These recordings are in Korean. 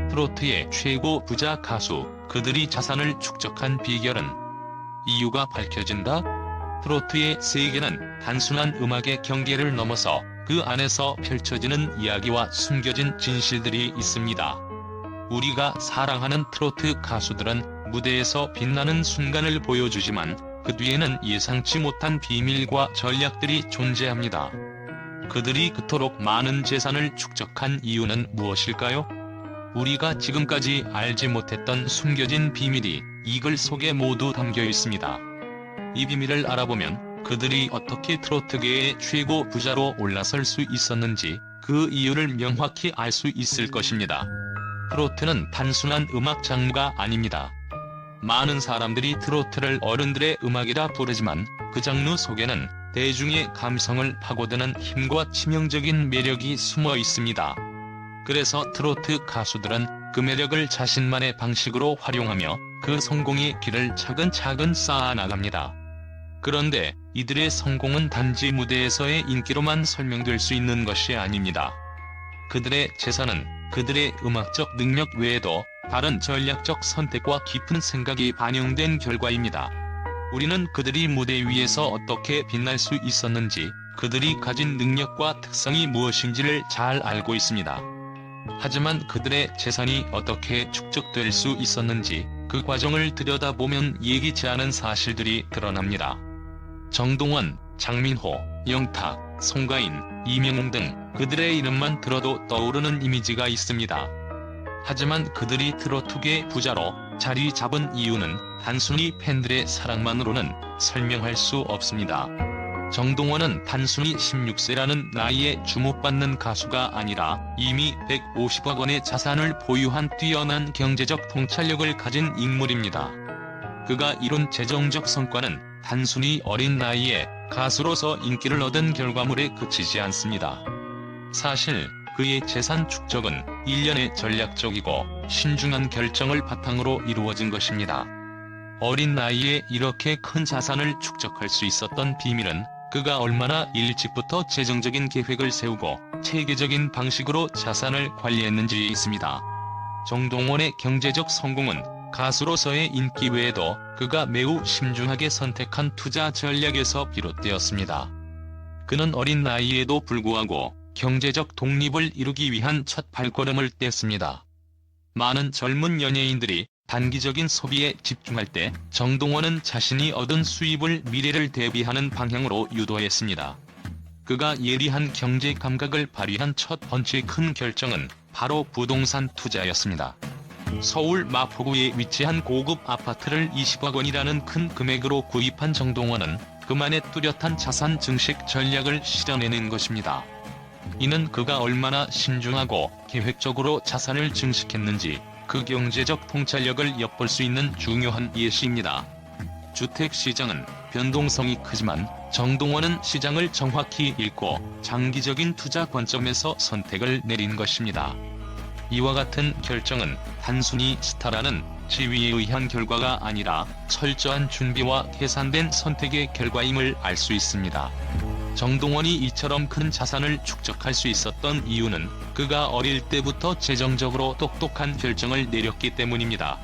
트로트의 최고 부자 가수, 그들이 자산을 축적한 비결은? 이유가 밝혀진다? 트로트의 세계는 단순한 음악의 경계를 넘어서 그 안에서 펼쳐지는 이야기와 숨겨진 진실들이 있습니다. 우리가 사랑하는 트로트 가수들은 무대에서 빛나는 순간을 보여주지만 그 뒤에는 예상치 못한 비밀과 전략들이 존재합니다. 그들이 그토록 많은 재산을 축적한 이유는 무엇일까요? 우리가 지금까지 알지 못했던 숨겨진 비밀이 이 글 속에 모두 담겨 있습니다. 이 비밀을 알아보면 그들이 어떻게 트로트계의 최고 부자로 올라설 수 있었는지 그 이유를 명확히 알 수 있을 것입니다. 트로트는 단순한 음악 장르가 아닙니다. 많은 사람들이 트로트를 어른들의 음악이라 부르지만 그 장르 속에는 대중의 감성을 파고드는 힘과 치명적인 매력이 숨어 있습니다. 그래서 트로트 가수들은 그 매력을 자신만의 방식으로 활용하며 그 성공의 길을 차근차근 쌓아나갑니다. 그런데 이들의 성공은 단지 무대에서의 인기로만 설명될 수 있는 것이 아닙니다. 그들의 재산은 그들의 음악적 능력 외에도 다른 전략적 선택과 깊은 생각이 반영된 결과입니다. 우리는 그들이 무대 위에서 어떻게 빛날 수 있었는지, 그들이 가진 능력과 특성이 무엇인지를 잘 알고 있습니다. 하지만 그들의 재산이 어떻게 축적될 수 있었는지 그 과정을 들여다보면 예기치 않은 사실들이 드러납니다. 정동원, 장민호, 영탁, 송가인, 이명웅 등 그들의 이름만 들어도 떠오르는 이미지가 있습니다. 하지만 그들이 트로트계 부자로 자리 잡은 이유는 단순히 팬들의 사랑만으로는 설명할 수 없습니다. 정동원은 단순히 16세라는 나이에 주목받는 가수가 아니라 이미 150억 원의 자산을 보유한 뛰어난 경제적 통찰력을 가진 인물입니다. 그가 이룬 재정적 성과는 단순히 어린 나이에 가수로서 인기를 얻은 결과물에 그치지 않습니다. 사실 그의 재산 축적은 일련의 전략적이고 신중한 결정을 바탕으로 이루어진 것입니다. 어린 나이에 이렇게 큰 자산을 축적할 수 있었던 비밀은 그가 얼마나 일찍부터 재정적인 계획을 세우고 체계적인 방식으로 자산을 관리했는지에 있습니다. 정동원의 경제적 성공은 가수로서의 인기 외에도 그가 매우 신중하게 선택한 투자 전략에서 비롯되었습니다. 그는 어린 나이에도 불구하고 경제적 독립을 이루기 위한 첫 발걸음을 뗐습니다. 많은 젊은 연예인들이 단기적인 소비에 집중할 때 정동원은 자신이 얻은 수입을 미래를 대비하는 방향으로 유도했습니다. 그가 예리한 경제 감각을 발휘한 첫 번째 큰 결정은 바로 부동산 투자였습니다. 서울 마포구에 위치한 고급 아파트를 20억 원이라는 큰 금액으로 구입한 정동원은 그만의 뚜렷한 자산 증식 전략을 실현해낸 것입니다. 이는 그가 얼마나 신중하고 계획적으로 자산을 증식했는지 그 경제적 통찰력을 엿볼 수 있는 중요한 예시입니다. 주택시장은 변동성이 크지만 정동원은 시장을 정확히 읽고 장기적인 투자 관점에서 선택을 내린 것입니다. 이와 같은 결정은 단순히 스타라는 지위에 의한 결과가 아니라 철저한 준비와 계산된 선택의 결과임을 알 수 있습니다. 정동원이 이처럼 큰 자산을 축적할 수 있었던 이유는 그가 어릴 때부터 재정적으로 똑똑한 결정을 내렸기 때문입니다.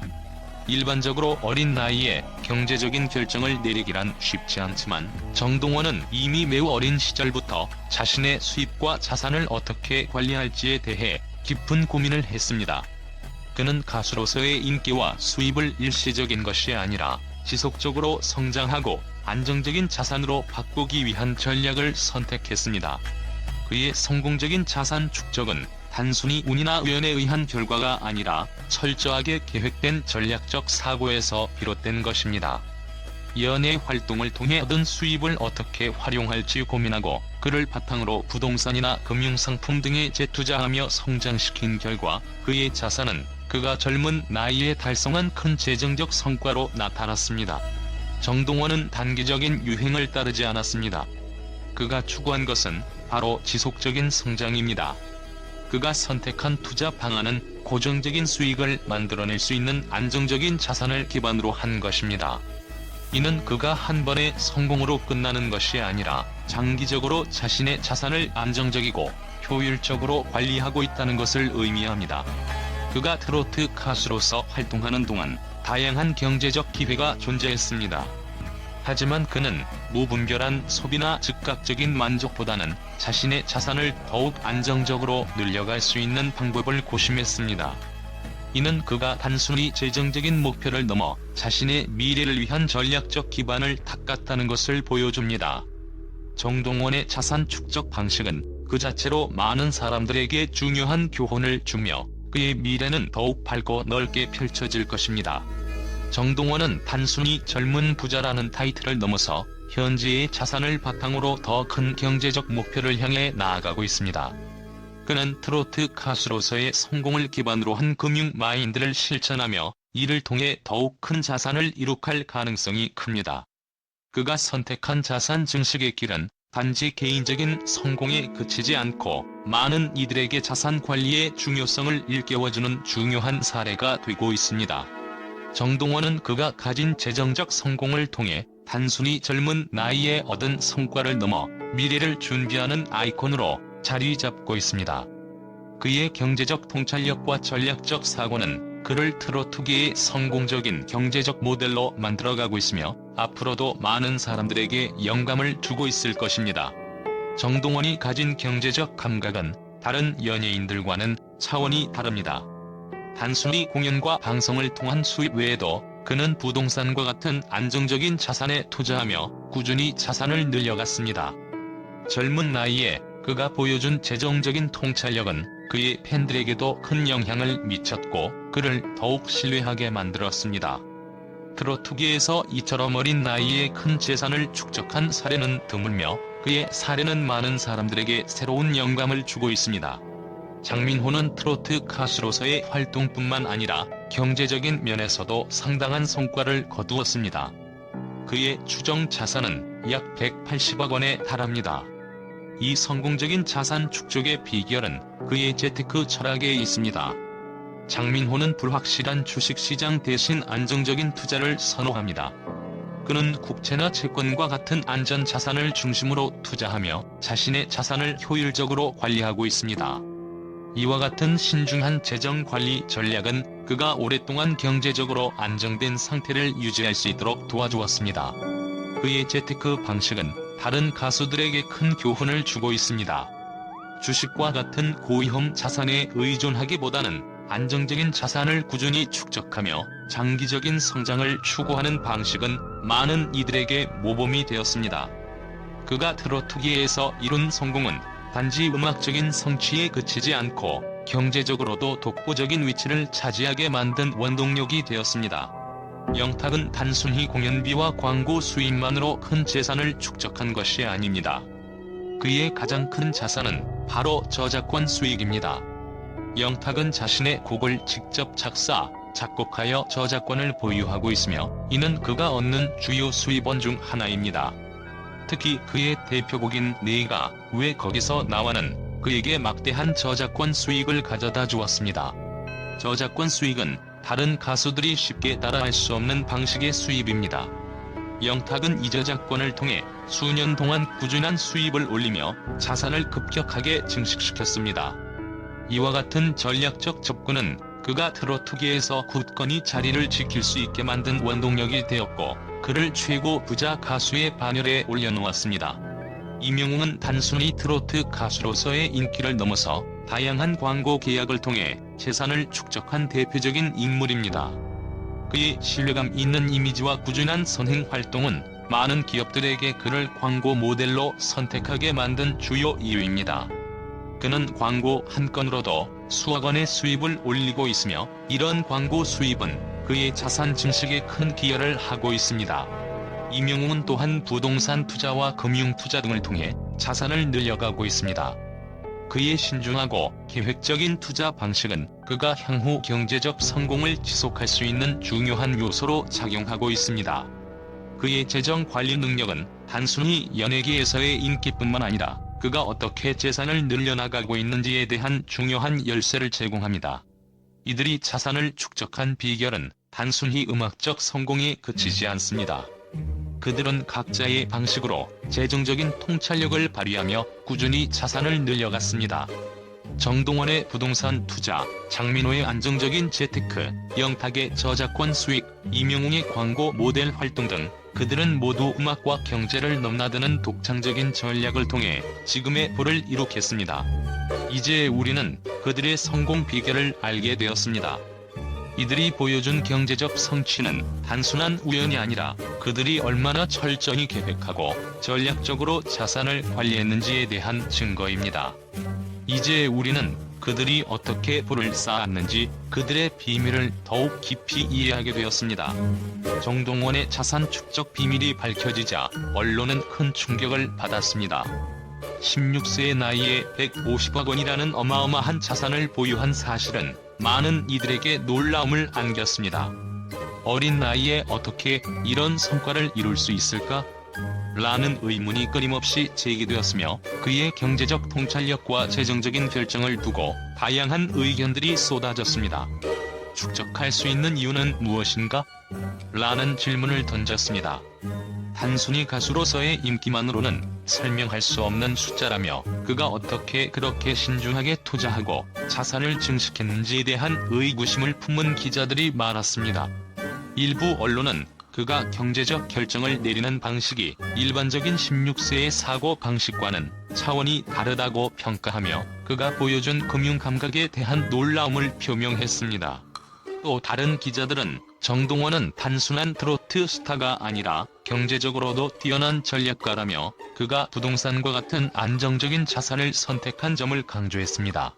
일반적으로 어린 나이에 경제적인 결정을 내리기란 쉽지 않지만 정동원은 이미 매우 어린 시절부터 자신의 수입과 자산을 어떻게 관리할지에 대해 깊은 고민을 했습니다. 그는 가수로서의 인기와 수입을 일시적인 것이 아니라 지속적으로 성장하고 안정적인 자산으로 바꾸기 위한 전략을 선택했습니다. 그의 성공적인 자산 축적은 단순히 운이나 우연에 의한 결과가 아니라 철저하게 계획된 전략적 사고에서 비롯된 것입니다. 연예 활동을 통해 얻은 수입을 어떻게 활용할지 고민하고 그를 바탕으로 부동산이나 금융상품 등에 재투자하며 성장시킨 결과 그의 자산은 그가 젊은 나이에 달성한 큰 재정적 성과로 나타났습니다. 정동원은 단기적인 유행을 따르지 않았습니다. 그가 추구한 것은 바로 지속적인 성장입니다. 그가 선택한 투자 방안은 고정적인 수익을 만들어낼 수 있는 안정적인 자산을 기반으로 한 것입니다. 이는 그가 한 번의 성공으로 끝나는 것이 아니라 장기적으로 자신의 자산을 안정적이고 효율적으로 관리하고 있다는 것을 의미합니다. 그가 트로트 가수로서 활동하는 동안 다양한 경제적 기회가 존재했습니다. 하지만 그는 무분별한 소비나 즉각적인 만족보다는 자신의 자산을 더욱 안정적으로 늘려갈 수 있는 방법을 고심했습니다. 이는 그가 단순히 재정적인 목표를 넘어 자신의 미래를 위한 전략적 기반을 닦았다는 것을 보여줍니다. 정동원의 자산 축적 방식은 그 자체로 많은 사람들에게 중요한 교훈을 주며 그의 미래는 더욱 밝고 넓게 펼쳐질 것입니다. 정동원은 단순히 젊은 부자라는 타이틀을 넘어서 현재의 자산을 바탕으로 더 큰 경제적 목표를 향해 나아가고 있습니다. 그는 트로트 가수로서의 성공을 기반으로 한 금융 마인드를 실천하며 이를 통해 더욱 큰 자산을 이룩할 가능성이 큽니다. 그가 선택한 자산 증식의 길은 단지 개인적인 성공에 그치지 않고 많은 이들에게 자산 관리의 중요성을 일깨워주는 중요한 사례가 되고 있습니다. 정동원은 그가 가진 재정적 성공을 통해 단순히 젊은 나이에 얻은 성과를 넘어 미래를 준비하는 아이콘으로 자리 잡고 있습니다. 그의 경제적 통찰력과 전략적 사고는 그를 트로트계의 성공적인 경제적 모델로 만들어가고 있으며 앞으로도 많은 사람들에게 영감을 주고 있을 것입니다. 정동원이 가진 경제적 감각은 다른 연예인들과는 차원이 다릅니다. 단순히 공연과 방송을 통한 수입 외에도 그는 부동산과 같은 안정적인 자산에 투자하며 꾸준히 자산을 늘려갔습니다. 젊은 나이에 그가 보여준 재정적인 통찰력은 그의 팬들에게도 큰 영향을 미쳤고 그를 더욱 신뢰하게 만들었습니다. 트로트계에서 이처럼 어린 나이에 큰 재산을 축적한 사례는 드물며 그의 사례는 많은 사람들에게 새로운 영감을 주고 있습니다. 장민호는 트로트 가수로서의 활동뿐만 아니라 경제적인 면에서도 상당한 성과를 거두었습니다. 그의 추정 자산은 약 180억 원에 달합니다. 이 성공적인 자산 축적의 비결은 그의 재테크 철학에 있습니다. 장민호는 불확실한 주식시장 대신 안정적인 투자를 선호합니다. 그는 국채나 채권과 같은 안전 자산을 중심으로 투자하며 자신의 자산을 효율적으로 관리하고 있습니다. 이와 같은 신중한 재정 관리 전략은 그가 오랫동안 경제적으로 안정된 상태를 유지할 수 있도록 도와주었습니다. 그의 재테크 방식은 다른 가수들에게 큰 교훈을 주고 있습니다. 주식과 같은 고위험 자산에 의존하기보다는 안정적인 자산을 꾸준히 축적하며 장기적인 성장을 추구하는 방식은 많은 이들에게 모범이 되었습니다. 그가 트로트계에서 이룬 성공은 단지 음악적인 성취에 그치지 않고 경제적으로도 독보적인 위치를 차지하게 만든 원동력이 되었습니다. 영탁은 단순히 공연비와 광고 수입만으로 큰 재산을 축적한 것이 아닙니다. 그의 가장 큰 자산은 바로 저작권 수익입니다. 영탁은 자신의 곡을 직접 작사, 작곡하여 저작권을 보유하고 있으며 이는 그가 얻는 주요 수입원 중 하나입니다. 특히 그의 대표곡인 내가 왜 거기서 나와는 그에게 막대한 저작권 수익을 가져다 주었습니다. 저작권 수익은 다른 가수들이 쉽게 따라할 수 없는 방식의 수입입니다. 영탁은 이 저작권을 통해 수년 동안 꾸준한 수입을 올리며 자산을 급격하게 증식시켰습니다. 이와 같은 전략적 접근은 그가 트로트계에서 굳건히 자리를 지킬 수 있게 만든 원동력이 되었고 그를 최고 부자 가수의 반열에 올려놓았습니다. 이명웅은 단순히 트로트 가수로서의 인기를 넘어서 다양한 광고 계약을 통해 재산을 축적한 대표적인 인물입니다. 그의 신뢰감 있는 이미지와 꾸준한 선행 활동은 많은 기업들에게 그를 광고 모델로 선택하게 만든 주요 이유입니다. 그는 광고 한 건으로도 수억 원의 수입을 올리고 있으며 이런 광고 수입은 그의 자산 증식에 큰 기여를 하고 있습니다. 이명웅은 또한 부동산 투자와 금융 투자 등을 통해 자산을 늘려가고 있습니다. 그의 신중하고 계획적인 투자 방식은 그가 향후 경제적 성공을 지속할 수 있는 중요한 요소로 작용하고 있습니다. 그의 재정 관리 능력은 단순히 연예계에서의 인기뿐만 아니라 그가 어떻게 재산을 늘려나가고 있는지에 대한 중요한 열쇠를 제공합니다. 이들이 자산을 축적한 비결은 단순히 음악적 성공에 그치지 않습니다. 그들은 각자의 방식으로 재정적인 통찰력을 발휘하며 꾸준히 자산을 늘려갔습니다. 정동원의 부동산 투자, 장민호의 안정적인 재테크, 영탁의 저작권 수익, 임영웅의 광고 모델 활동 등 그들은 모두 음악과 경제를 넘나드는 독창적인 전략을 통해 지금의 부를 이룩했습니다. 이제 우리는 그들의 성공 비결을 알게 되었습니다. 이들이 보여준 경제적 성취는 단순한 우연이 아니라 그들이 얼마나 철저히 계획하고 전략적으로 자산을 관리했는지에 대한 증거입니다. 이제 우리는 그들이 어떻게 부를 쌓았는지 그들의 비밀을 더욱 깊이 이해하게 되었습니다. 정동원의 자산 축적 비밀이 밝혀지자 언론은 큰 충격을 받았습니다. 16세의 나이에 150억 원이라는 어마어마한 자산을 보유한 사실은 많은 이들에게 놀라움을 안겼습니다. 어린 나이에 어떻게 이런 성과를 이룰 수 있을까? 라는 의문이 끊임없이 제기되었으며 그의 경제적 통찰력과 재정적인 결정을 두고 다양한 의견들이 쏟아졌습니다. 축적할 수 있는 이유는 무엇인가? 라는 질문을 던졌습니다. 단순히 가수로서의 인기만으로는 설명할 수 없는 숫자라며 그가 어떻게 그렇게 신중하게 투자하고 자산을 증식했는지에 대한 의구심을 품은 기자들이 많았습니다. 일부 언론은 그가 경제적 결정을 내리는 방식이 일반적인 16세의 사고 방식과는 차원이 다르다고 평가하며 그가 보여준 금융 감각에 대한 놀라움을 표명했습니다. 또 다른 기자들은 정동원은 단순한 트로트 스타가 아니라 경제적으로도 뛰어난 전략가라며 그가 부동산과 같은 안정적인 자산을 선택한 점을 강조했습니다.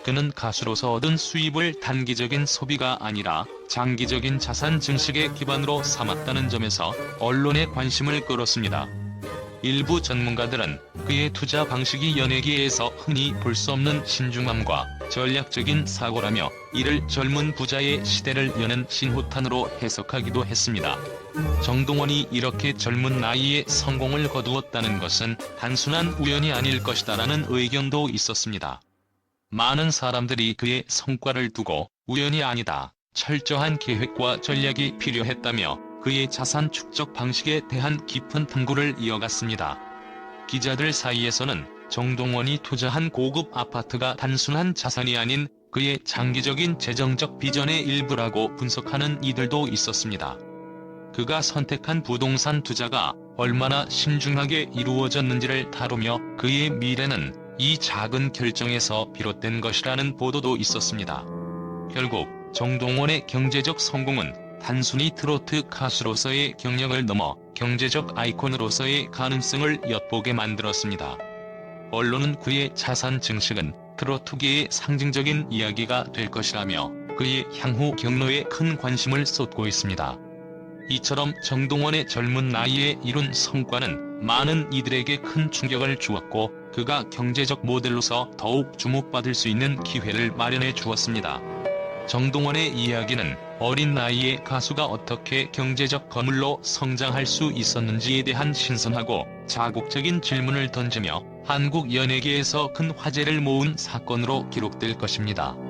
그는 가수로서 얻은 수입을 단기적인 소비가 아니라 장기적인 자산 증식의 기반으로 삼았다는 점에서 언론의 관심을 끌었습니다. 일부 전문가들은 그의 투자 방식이 연예계에서 흔히 볼 수 없는 신중함과 전략적인 사고라며 이를 젊은 부자의 시대를 여는 신호탄으로 해석하기도 했습니다. 정동원이 이렇게 젊은 나이에 성공을 거두었다는 것은 단순한 우연이 아닐 것이다라는 의견도 있었습니다. 많은 사람들이 그의 성과를 두고 우연이 아니다, 철저한 계획과 전략이 필요했다며 그의 자산 축적 방식에 대한 깊은 탐구를 이어갔습니다. 기자들 사이에서는 정동원이 투자한 고급 아파트가 단순한 자산이 아닌 그의 장기적인 재정적 비전의 일부라고 분석하는 이들도 있었습니다. 그가 선택한 부동산 투자가 얼마나 신중하게 이루어졌는지를 다루며 그의 미래는 이 작은 결정에서 비롯된 것이라는 보도도 있었습니다. 결국 정동원의 경제적 성공은 단순히 트로트 가수로서의 경력을 넘어 경제적 아이콘으로서의 가능성을 엿보게 만들었습니다. 언론은 그의 자산 증식은 트로트계의 상징적인 이야기가 될 것이라며 그의 향후 경로에 큰 관심을 쏟고 있습니다. 이처럼 정동원의 젊은 나이에 이룬 성과는 많은 이들에게 큰 충격을 주었고 그가 경제적 모델로서 더욱 주목받을 수 있는 기회를 마련해 주었습니다. 정동원의 이야기는 어린 나이에 가수가 어떻게 경제적 거물로 성장할 수 있었는지에 대한 신선하고 자극적인 질문을 던지며 한국 연예계에서 큰 화제를 모은 사건으로 기록될 것입니다.